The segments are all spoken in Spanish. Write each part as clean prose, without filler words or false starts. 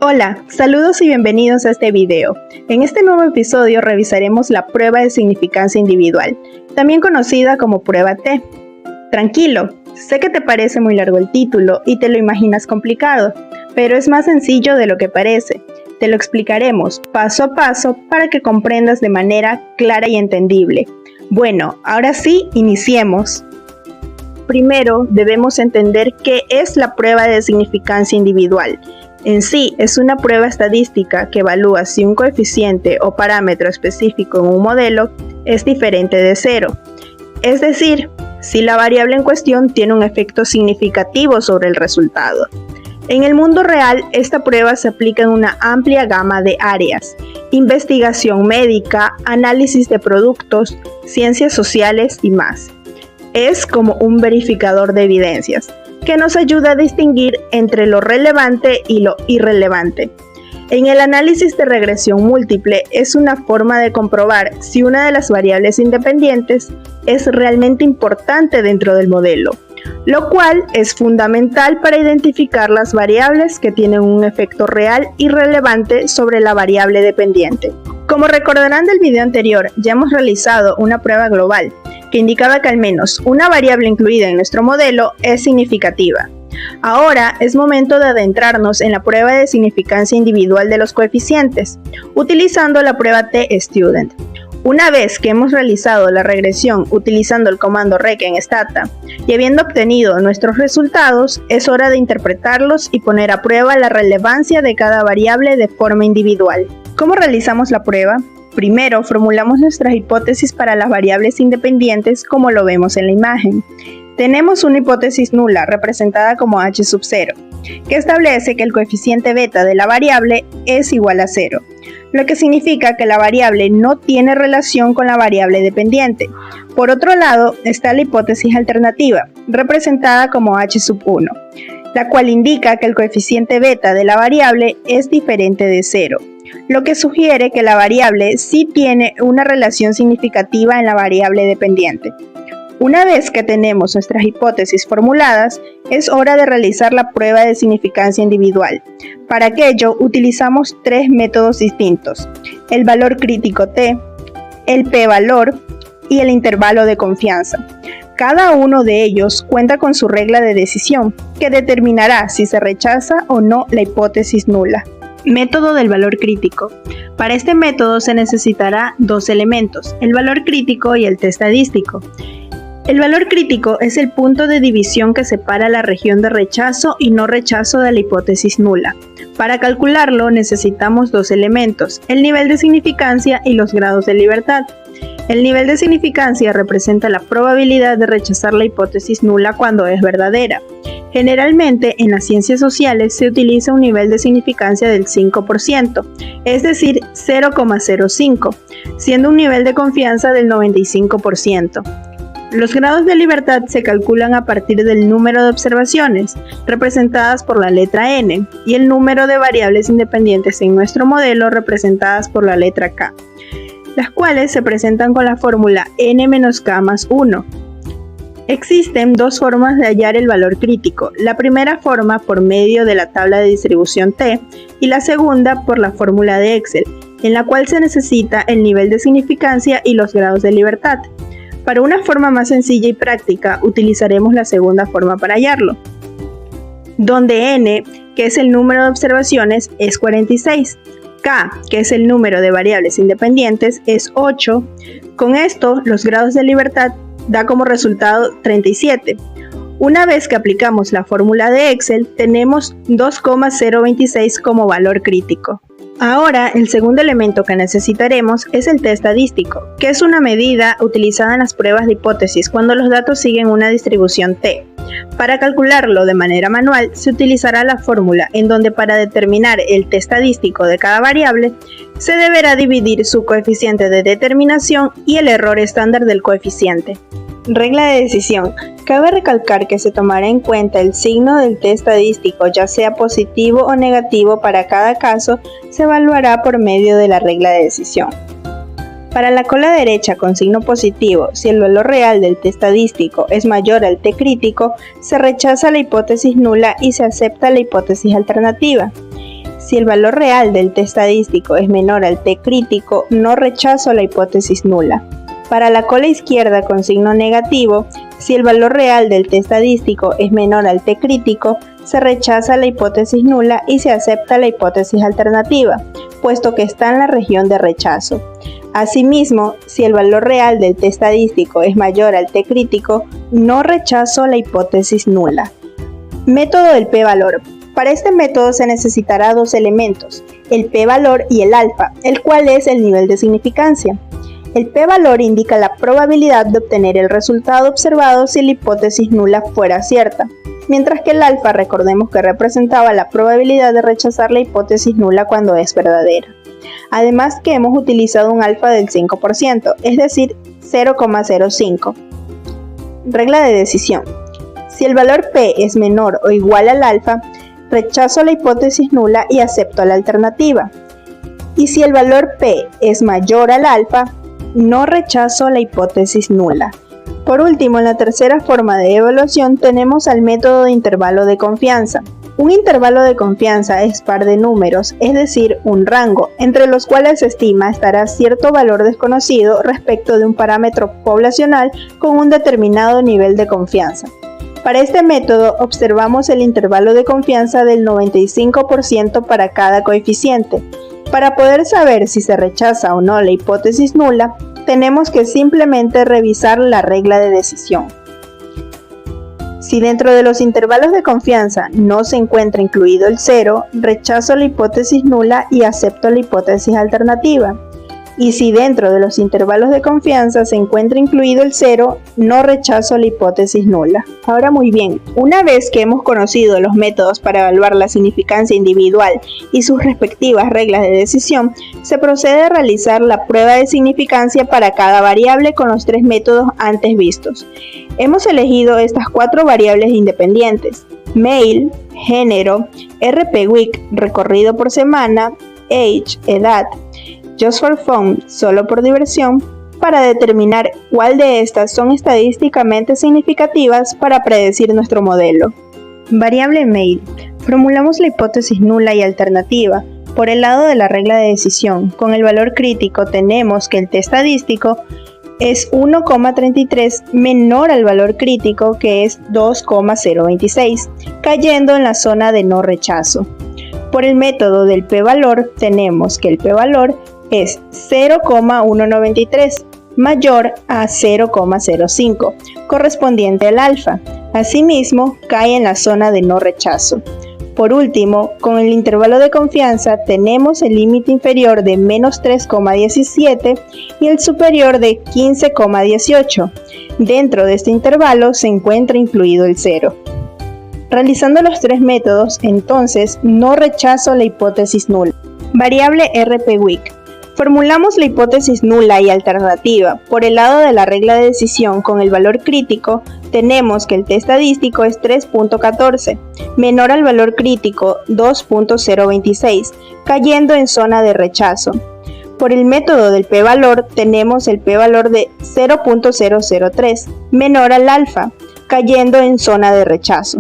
Hola, saludos y bienvenidos a este video. En este nuevo episodio revisaremos la prueba de significancia individual, también conocida como prueba T. Tranquilo, sé que te parece muy largo el título y te lo imaginas complicado, pero es más sencillo de lo que parece. Te lo explicaremos paso a paso para que comprendas de manera clara y entendible. Bueno, ahora sí, iniciemos. Primero, debemos entender qué es la prueba de significancia individual. En sí, es una prueba estadística que evalúa si un coeficiente o parámetro específico en un modelo es diferente de cero. Es decir, si la variable en cuestión tiene un efecto significativo sobre el resultado. En el mundo real, esta prueba se aplica en una amplia gama de áreas: investigación médica, análisis de productos, ciencias sociales y más. Es como un verificador de evidencias que nos ayuda a distinguir entre lo relevante y lo irrelevante. En el análisis de regresión múltiple es una forma de comprobar si una de las variables independientes es realmente importante dentro del modelo, lo cual es fundamental para identificar las variables que tienen un efecto real y relevante sobre la variable dependiente. Como recordarán del video anterior, ya hemos realizado una prueba global que indicaba que al menos una variable incluida en nuestro modelo es significativa. Ahora es momento de adentrarnos en la prueba de significancia individual de los coeficientes, utilizando la prueba T-Student. Una vez que hemos realizado la regresión utilizando el comando rec en Stata y habiendo obtenido nuestros resultados, es hora de interpretarlos y poner a prueba la relevancia de cada variable de forma individual. ¿Cómo realizamos la prueba? Primero, formulamos nuestras hipótesis para las variables independientes como lo vemos en la imagen. Tenemos una hipótesis nula representada como h sub 0, que establece que el coeficiente beta de la variable es igual a 0, lo que significa que la variable no tiene relación con la variable dependiente. Por otro lado, está la hipótesis alternativa, representada como h sub 1, la cual indica que el coeficiente beta de la variable es diferente de 0, lo que sugiere que la variable sí tiene una relación significativa en la variable dependiente. Una vez que tenemos nuestras hipótesis formuladas, es hora de realizar la prueba de significancia individual. Para aquello utilizamos tres métodos distintos: el valor crítico T, el p-valor y el intervalo de confianza. Cada uno de ellos cuenta con su regla de decisión, que determinará si se rechaza o no la hipótesis nula. Método del valor crítico. Para este método se necesitará dos elementos: el valor crítico y el t estadístico. El valor crítico es el punto de división que separa la región de rechazo y no rechazo de la hipótesis nula. Para calcularlo necesitamos dos elementos: el nivel de significancia y los grados de libertad. El nivel de significancia representa la probabilidad de rechazar la hipótesis nula cuando es verdadera. Generalmente en las ciencias sociales se utiliza un nivel de significancia del 5%, es decir, 0,05, siendo un nivel de confianza del 95%. Los grados de libertad se calculan a partir del número de observaciones, representadas por la letra n, y el número de variables independientes en nuestro modelo, representadas por la letra k, las cuales se presentan con la fórmula n-k+1. Existen dos formas de hallar el valor crítico: la primera forma por medio de la tabla de distribución T y la segunda por la fórmula de Excel, en la cual se necesita el nivel de significancia y los grados de libertad. Para una forma más sencilla y práctica, utilizaremos la segunda forma para hallarlo, donde n, que es el número de observaciones, es 46, k, que es el número de variables independientes, es 8. Con esto, los grados de libertad da como resultado 37. Una vez que aplicamos la fórmula de Excel, tenemos 2,026 como valor crítico. Ahora, el segundo elemento que necesitaremos es el t estadístico, que es una medida utilizada en las pruebas de hipótesis cuando los datos siguen una distribución t. Para calcularlo de manera manual, se utilizará la fórmula en donde para determinar el t estadístico de cada variable, se deberá dividir su coeficiente de determinación y el error estándar del coeficiente. Regla de decisión. Cabe recalcar que se tomará en cuenta el signo del t estadístico, ya sea positivo o negativo para cada caso, se evaluará por medio de la regla de decisión. Para la cola derecha con signo positivo, si el valor real del t estadístico es mayor al t crítico, se rechaza la hipótesis nula y se acepta la hipótesis alternativa. Si el valor real del t estadístico es menor al t crítico, no rechazo la hipótesis nula. Para la cola izquierda con signo negativo, si el valor real del t estadístico es menor al t crítico, se rechaza la hipótesis nula y se acepta la hipótesis alternativa, puesto que está en la región de rechazo. Asimismo, si el valor real del t estadístico es mayor al t crítico, no rechazo la hipótesis nula. Método del p-valor. Para este método se necesitará dos elementos, el p-valor y el alfa, el cual es el nivel de significancia. El p-valor indica la probabilidad de obtener el resultado observado si la hipótesis nula fuera cierta, mientras que el alfa recordemos que representaba la probabilidad de rechazar la hipótesis nula cuando es verdadera. Además que hemos utilizado un alfa del 5%, es decir, 0,05. Regla de decisión. Si el valor p es menor o igual al alfa, rechazo la hipótesis nula y acepto la alternativa. Y si el valor p es mayor al alfa, no rechazo la hipótesis nula. Por último, en la tercera forma de evaluación tenemos al método de intervalo de confianza. Un intervalo de confianza es par de números, es decir, un rango, entre los cuales se estima estará cierto valor desconocido respecto de un parámetro poblacional con un determinado nivel de confianza. Para este método observamos el intervalo de confianza del 95% para cada coeficiente. Para poder saber si se rechaza o no la hipótesis nula, tenemos que simplemente revisar la regla de decisión. Si dentro de los intervalos de confianza no se encuentra incluido el 0, rechazo la hipótesis nula y acepto la hipótesis alternativa. Y si dentro de los intervalos de confianza se encuentra incluido el 0, no rechazo la hipótesis nula. Ahora muy bien, una vez que hemos conocido los métodos para evaluar la significancia individual y sus respectivas reglas de decisión, se procede a realizar la prueba de significancia para cada variable con los tres métodos antes vistos. Hemos elegido estas cuatro variables independientes: mail, género, RP-Week, recorrido por semana, age, edad, just for fun, solo por diversión, para determinar cuál de estas son estadísticamente significativas para predecir nuestro modelo. Variable mail. Formulamos la hipótesis nula y alternativa. Por el lado de la regla de decisión, con el valor crítico tenemos que el t estadístico es 1,33 menor al valor crítico, que es 2,026, cayendo en la zona de no rechazo. Por el método del p-valor tenemos que el p-valor es 0,193 mayor a 0,05, correspondiente al alfa. Asimismo, cae en la zona de no rechazo. Por último, con el intervalo de confianza tenemos el límite inferior de menos 3,17 y el superior de 15,18. Dentro de este intervalo se encuentra incluido el 0. Realizando los tres métodos, entonces, no rechazo la hipótesis nula. Variable RP-Week. Formulamos la hipótesis nula y alternativa. Por el lado de la regla de decisión con el valor crítico, tenemos que el t estadístico es 3.14, menor al valor crítico 2.026, cayendo en zona de rechazo. Por el método del p-valor, tenemos el p-valor de 0.003, menor al alfa, cayendo en zona de rechazo.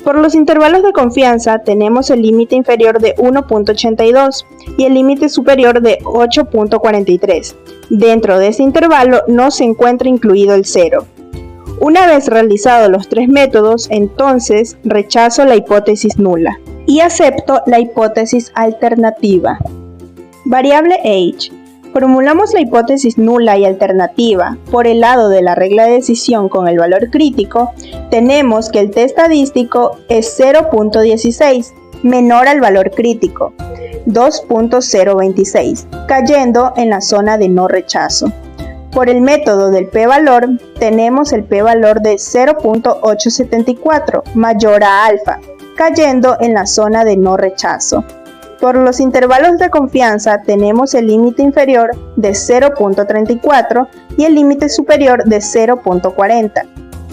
Por los intervalos de confianza tenemos el límite inferior de 1.82 y el límite superior de 8.43. Dentro de este intervalo no se encuentra incluido el 0. Una vez realizados los tres métodos, entonces rechazo la hipótesis nula y acepto la hipótesis alternativa. Variable age. Formulamos la hipótesis nula y alternativa. Por el lado de la regla de decisión con el valor crítico, tenemos que el t estadístico es 0.16, menor al valor crítico, 2.026, cayendo en la zona de no rechazo. Por el método del p-valor, tenemos el p-valor de 0.874, mayor a alfa, cayendo en la zona de no rechazo. Por los intervalos de confianza tenemos el límite inferior de 0.34 y el límite superior de 0.40.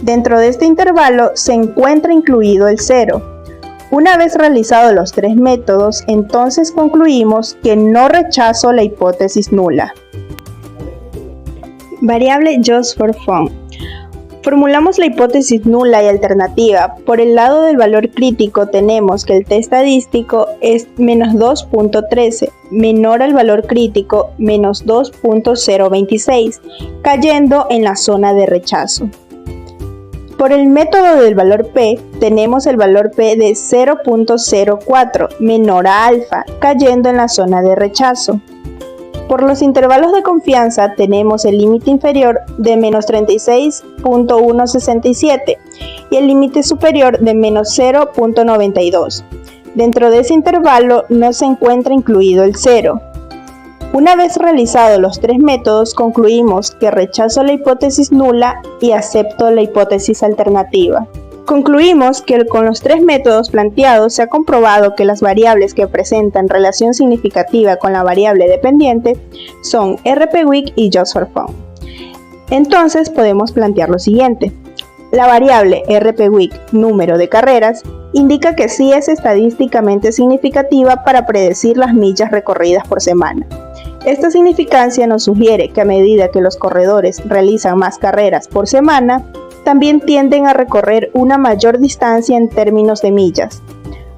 Dentro de este intervalo se encuentra incluido el 0. Una vez realizados los tres métodos, entonces concluimos que no rechazo la hipótesis nula. Variable just for fun. Formulamos la hipótesis nula y alternativa. Por el lado del valor crítico tenemos que el t estadístico es menos 2.13, menor al valor crítico menos 2.026, cayendo en la zona de rechazo. Por el método del valor p, tenemos el valor p de 0.04, menor a alfa, cayendo en la zona de rechazo. Por los intervalos de confianza tenemos el límite inferior de menos 36.167 y el límite superior de menos 0.92. Dentro de ese intervalo no se encuentra incluido el 0. Una vez realizados los tres métodos, concluimos que rechazo la hipótesis nula y acepto la hipótesis alternativa. Concluimos que con los tres métodos planteados se ha comprobado que las variables que presentan relación significativa con la variable dependiente son RP-Weak y Just for Fun. Entonces podemos plantear lo siguiente. La variable RP-Weak, número de carreras, indica que sí es estadísticamente significativa para predecir las millas recorridas por semana. Esta significancia nos sugiere que a medida que los corredores realizan más carreras por semana, también tienden a recorrer una mayor distancia en términos de millas.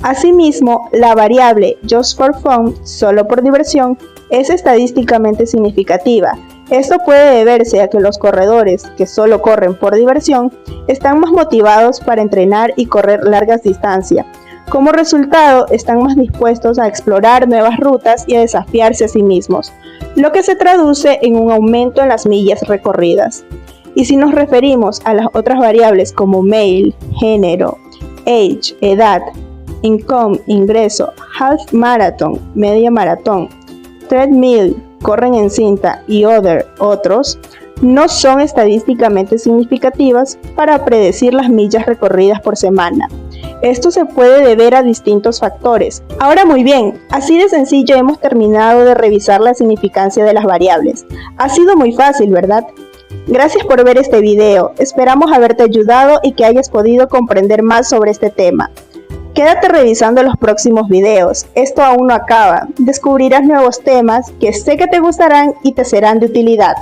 Asimismo, la variable Just for Fun, solo por diversión, es estadísticamente significativa. Esto puede deberse a que los corredores que solo corren por diversión están más motivados para entrenar y correr largas distancias. Como resultado, están más dispuestos a explorar nuevas rutas y a desafiarse a sí mismos, lo que se traduce en un aumento en las millas recorridas. Y si nos referimos a las otras variables como male, género, age, edad, income, ingreso, half marathon, media maratón, treadmill, corren en cinta y otros, no son estadísticamente significativas para predecir las millas recorridas por semana. Esto se puede deber a distintos factores. Ahora muy bien, así de sencillo hemos terminado de revisar la significancia de las variables. Ha sido muy fácil, ¿verdad? Gracias por ver este video, esperamos haberte ayudado y que hayas podido comprender más sobre este tema. Quédate revisando los próximos videos, esto aún no acaba, descubrirás nuevos temas que sé que te gustarán y te serán de utilidad.